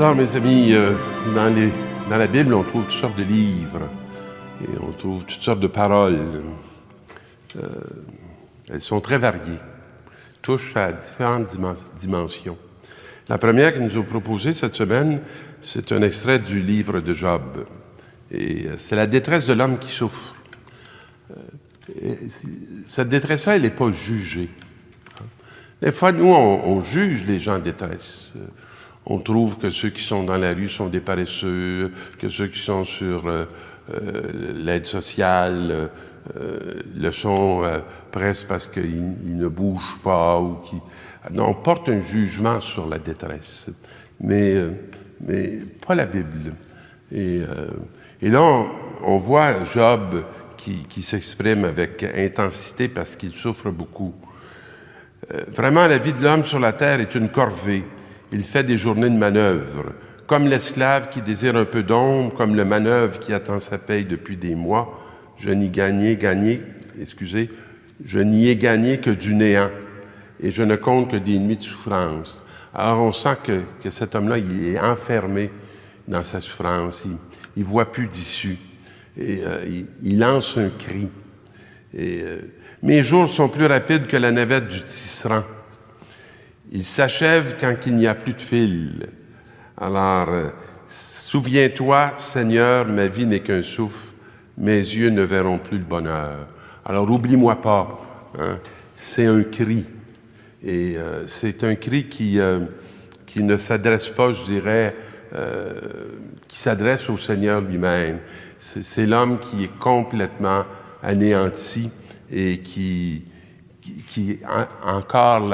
Alors, mes amis, dans la Bible, on trouve toutes sortes de livres et on trouve toutes sortes de paroles. Elles sont très variées, touchent à différentes dimensions. La première que nous a proposée cette semaine, c'est un extrait du livre de Job. Et c'est la détresse de l'homme qui souffre. Cette détresse-là, elle n'est pas jugée. Des fois, nous, on juge les gens en détresse. On trouve que ceux qui sont dans la rue sont des paresseux, que ceux qui sont sur l'aide sociale le sont presque parce qu'ils ne bougent pas ou qui. Non, on porte un jugement sur la détresse, mais pas la Bible. Et là, on voit Job qui s'exprime avec intensité parce qu'il souffre beaucoup. Vraiment, la vie de l'homme sur la terre est une corvée. Il fait des journées de manœuvre, comme l'esclave qui désire un peu d'ombre, comme le manœuvre qui attend sa paye depuis des mois. Je n'y ai gagné que du néant, et je ne compte que des nuits de souffrance. Alors on sent que cet homme-là, il est enfermé dans sa souffrance, il ne voit plus d'issue, et il lance un cri. Mes jours sont plus rapides que la navette du tisserand. Il s'achève quand il n'y a plus de fil. Alors, souviens-toi, Seigneur, ma vie n'est qu'un souffle, mes yeux ne verront plus le bonheur. Alors, oublie-moi pas. Hein? C'est un cri. Et c'est un cri qui ne s'adresse pas, je dirais, qui s'adresse au Seigneur lui-même. C'est l'homme qui est complètement anéanti et qui a encore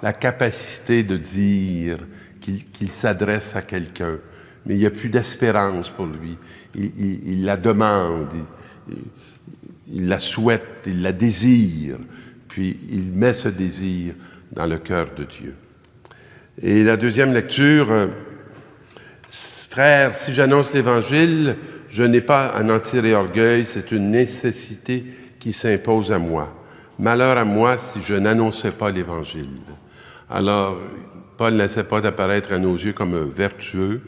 la capacité de dire qu'il s'adresse à quelqu'un. Mais il n'y a plus d'espérance pour lui. Il la demande, il la souhaite, il la désire, puis il met ce désir dans le cœur de Dieu. Et la deuxième lecture, frères, si j'annonce l'Évangile, je n'ai pas à en tirer orgueil, c'est une nécessité qui s'impose à moi. Malheur à moi si je n'annonçais pas l'Évangile. Alors, Paul n'essaie pas d'apparaître à nos yeux comme vertueux.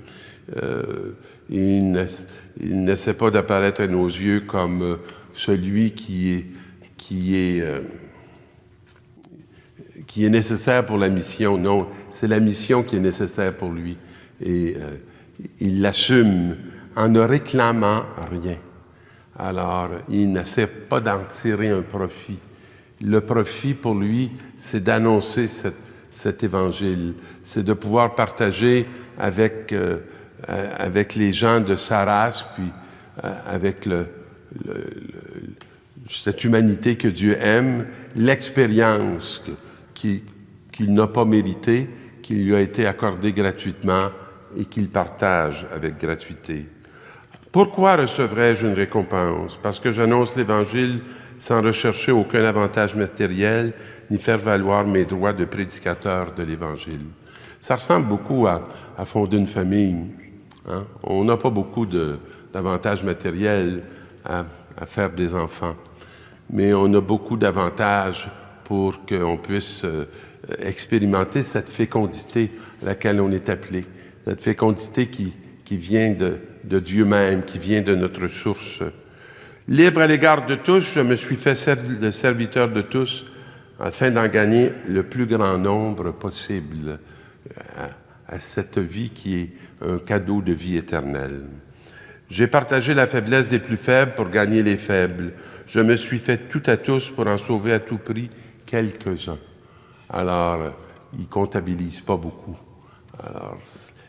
Il n'essaie pas d'apparaître à nos yeux comme celui qui est nécessaire pour la mission. Non, c'est la mission qui est nécessaire pour lui. Et il l'assume en ne réclamant rien. Alors, il n'essaie pas d'en tirer un profit. Le profit pour lui, c'est d'annoncer cet évangile, c'est de pouvoir partager avec les gens de sa race, puis avec cette humanité que Dieu aime, l'expérience qu'il n'a pas méritée, qui lui a été accordée gratuitement et qu'il partage avec gratuité. Pourquoi recevrais-je une récompense? Parce que j'annonce l'Évangile sans rechercher aucun avantage matériel, ni faire valoir mes droits de prédicateur de l'Évangile. Ça ressemble beaucoup à fonder une famille. Hein? On n'a pas beaucoup d'avantages matériels à faire des enfants, mais on a beaucoup d'avantages pour qu'on puisse expérimenter cette fécondité à laquelle on est appelé, cette fécondité qui vient de Dieu même, qui vient de notre source. Libre à l'égard de tous, je me suis fait le serviteur de tous afin d'en gagner le plus grand nombre possible à cette vie qui est un cadeau de vie éternelle. J'ai partagé la faiblesse des plus faibles pour gagner les faibles. Je me suis fait tout à tous pour en sauver à tout prix quelques-uns. Alors, il ne comptabilise pas beaucoup. Alors,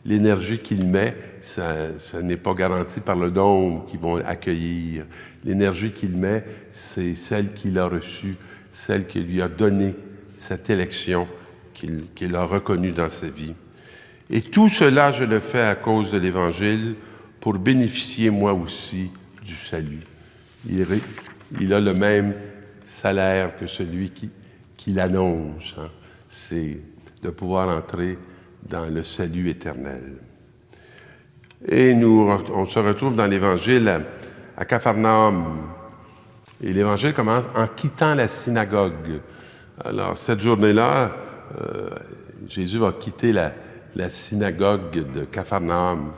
l'énergie qu'il met, ça n'est pas garanti par le don qu'ils vont accueillir. L'énergie qu'il met, c'est celle qu'il a reçue, celle qui lui a donné cette élection qu'il a reconnue dans sa vie. Et tout cela, je le fais à cause de l'Évangile pour bénéficier moi aussi du salut. Il a le même salaire que celui qui l'annonce. Hein. C'est de pouvoir entrer dans le salut éternel. Et on se retrouve dans l'Évangile à Capharnaüm. Et l'Évangile commence en quittant la synagogue. Alors, cette journée-là, Jésus va quitter la la synagogue de Capharnaüm.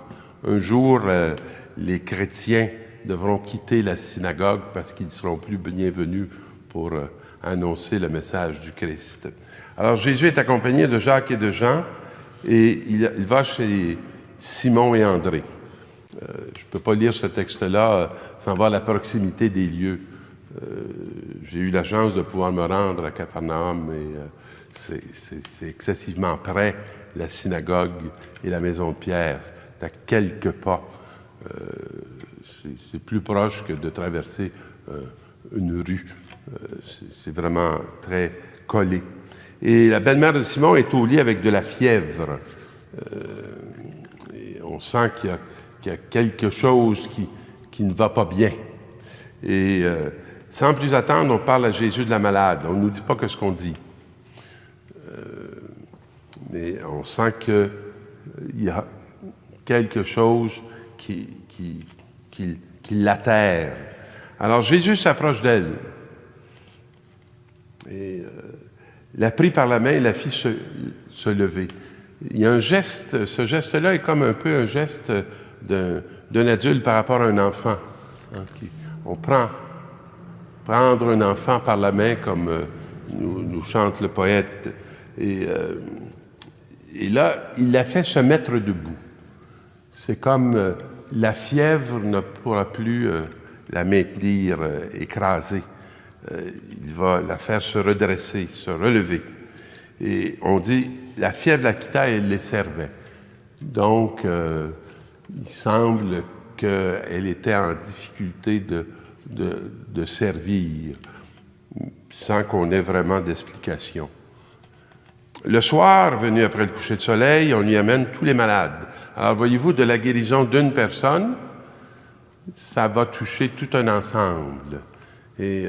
Un jour, les chrétiens devront quitter la synagogue parce qu'ils ne seront plus bienvenus pour annoncer le message du Christ. Alors Jésus est accompagné de Jacques et de Jean et il va chez Simon et André. Je ne peux pas lire ce texte-là sans voir la proximité des lieux. J'ai eu la chance de pouvoir me rendre à Capharnaüm et c'est excessivement près, la synagogue et la maison de Pierre. C'est à quelques pas. C'est plus proche que de traverser une rue. C'est vraiment très collé. Et la belle-mère de Simon est au lit avec de la fièvre. Et on sent qu'il y a quelque chose qui ne va pas bien. Et sans plus attendre, on parle à Jésus de la malade. On ne nous dit pas que ce qu'on dit. Mais on sent qu'il y a quelque chose qui l'atterre. Alors Jésus s'approche d'elle et la prit par la main et la fit se lever. Il y a un geste, ce geste-là est comme un peu un geste d'un adulte par rapport à un enfant. On prendre un enfant par la main comme nous chante le poète. Et là, il la fait se mettre debout. C'est comme la fièvre ne pourra plus la maintenir écrasée. Il va la faire se redresser, se relever. Et on dit, la fièvre la quitta et elle les servait. Donc, il semble qu'elle était en difficulté de servir, sans qu'on ait vraiment d'explication. Le soir, venu après le coucher de soleil, on lui amène tous les malades. Alors, voyez-vous, de la guérison d'une personne, ça va toucher tout un ensemble. Et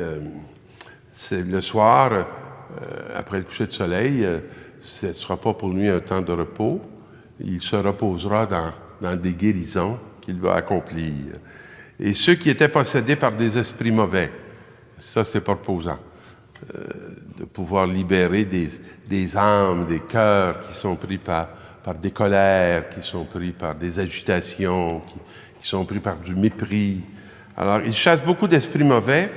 c'est le soir, après le coucher de soleil, ce ne sera pas pour lui un temps de repos. Il se reposera dans des guérisons qu'il va accomplir. Et ceux qui étaient possédés par des esprits mauvais, ça, c'est pas reposant. De pouvoir libérer des âmes, des cœurs qui sont pris par des colères, qui sont pris par des agitations, qui sont pris par du mépris. Alors, il chasse beaucoup d'esprits mauvais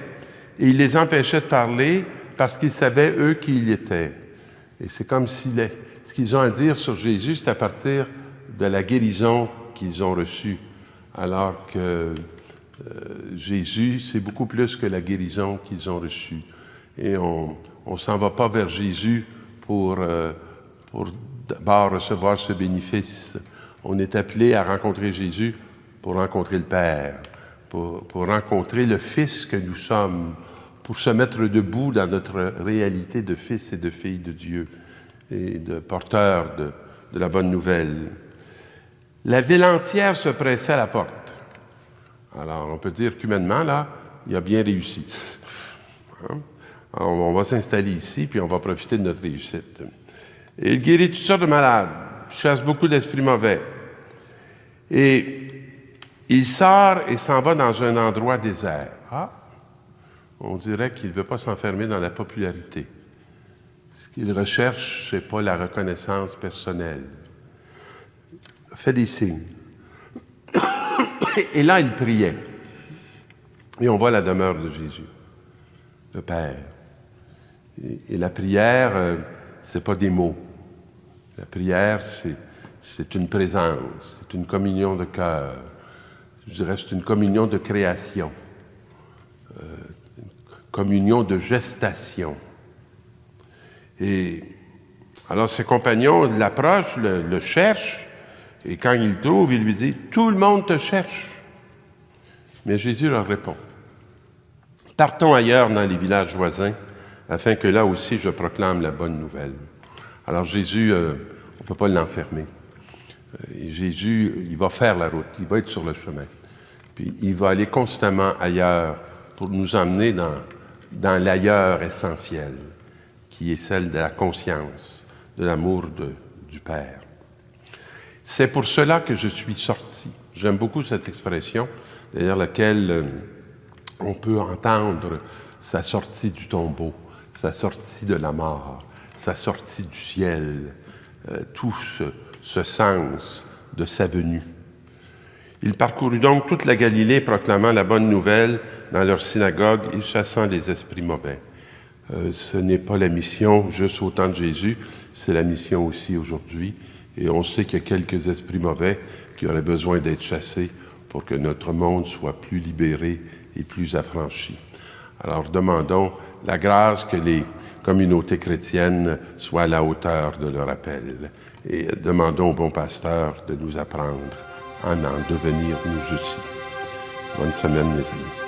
et il les empêchait de parler parce qu'ils savaient, eux, qui il était. Et c'est comme si ce qu'ils ont à dire sur Jésus, c'est à partir de la guérison qu'ils ont reçue. Alors que Jésus, c'est beaucoup plus que la guérison qu'ils ont reçue. Et on ne s'en va pas vers Jésus pour d'abord recevoir ce bénéfice. On est appelé à rencontrer Jésus pour rencontrer le Père, pour rencontrer le Fils que nous sommes, pour se mettre debout dans notre réalité de fils et de filles de Dieu et de porteurs de la bonne nouvelle. La ville entière se pressait à la porte. Alors, on peut dire qu'humainement, là, il a bien réussi. Hein? Alors, on va s'installer ici, puis on va profiter de notre réussite. Et il guérit toutes sortes de malades, chasse beaucoup d'esprits mauvais. Et il sort et s'en va dans un endroit désert. Ah! On dirait qu'il ne veut pas s'enfermer dans la popularité. Ce qu'il recherche, ce n'est pas la reconnaissance personnelle. Il fait des signes. Et là, il priait. Et on voit la demeure de Jésus, le Père. Et la prière, ce n'est pas des mots. La prière, c'est une présence, c'est une communion de cœur. Je dirais, c'est une communion de création, une communion de gestation. Et alors, ses compagnons l'approchent, le cherchent, et quand ils le trouvent, il lui dit « Tout le monde te cherche ». Mais Jésus leur répond « Partons ailleurs dans les villages voisins, afin que là aussi je proclame la bonne nouvelle. » Alors Jésus, on ne peut pas l'enfermer. Et Jésus, il va faire la route, il va être sur le chemin. Puis il va aller constamment ailleurs pour nous emmener dans l'ailleurs essentiel, qui est celle de la conscience, de l'amour du Père. C'est pour cela que je suis sorti. J'aime beaucoup cette expression, derrière laquelle on peut entendre sa sortie du tombeau, sa sortie de la mort, sa sortie du ciel. tout ce sens de sa venue. Il parcourut donc toute la Galilée, proclamant la bonne nouvelle dans leur synagogue et chassant les esprits mauvais. Ce n'est pas la mission juste au temps de Jésus, c'est la mission aussi aujourd'hui. Et on sait qu'il y a quelques esprits mauvais qui auraient besoin d'être chassés pour que notre monde soit plus libéré et plus affranchi. Alors demandons la grâce que les communautés chrétiennes soient à la hauteur de leur appel. Et demandons au bon pasteur de nous apprendre à en devenir nous aussi. Bonne semaine, mes amis.